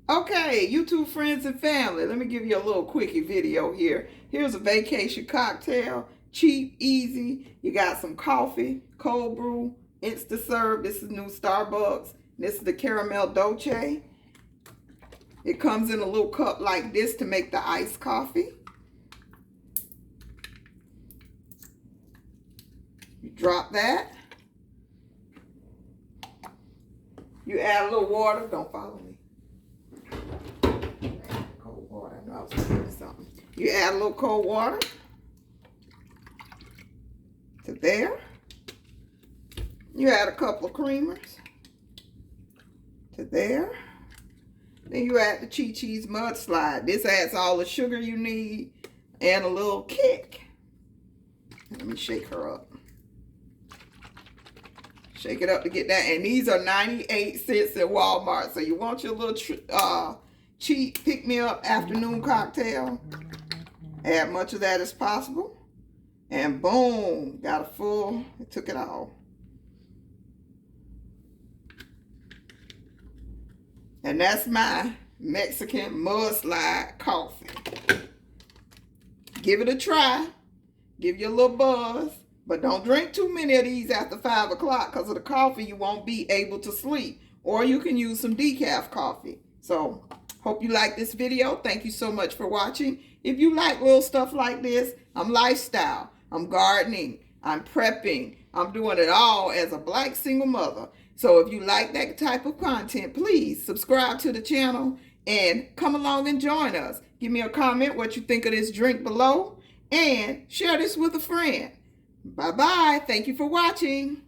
Okay, YouTube friends and family, let me give you a little quickie video here. Here's a vacation cocktail, cheap, easy. You got some coffee, cold brew, instant serve. This is new Starbucks. This is the caramel dolce. It comes in a little cup like this to make the iced coffee. You drop that. You add a little water. Don't follow me. Cold water. I know I was going to do something. You add a little cold water to there. You add a couple of creamers to there. Then you add the Chi-Chi's Mudslide. This adds all the sugar you need and a little kick. Let me shake her up. Shake it up to get that. And these are 98 cents at Walmart. So you want your little cheap pick-me-up afternoon cocktail. Add much of that as possible. And boom, got a full, it took it all. And that's my Mexican Mudslide coffee. Give it a try. Give you a little buzz. But don't drink too many of these after 5 o'clock because of the coffee. You won't be able to sleep. Or you can use some decaf coffee. So, hope you like this video. Thank you so much for watching. If you like little stuff like this, I'm lifestyle. I'm gardening. I'm prepping. I'm doing it all as a Black single mother. So if you like that type of content, please subscribe to the channel and come along and join us. Give me a comment what you think of this drink below and share this with a friend. Bye-bye. Thank you for watching.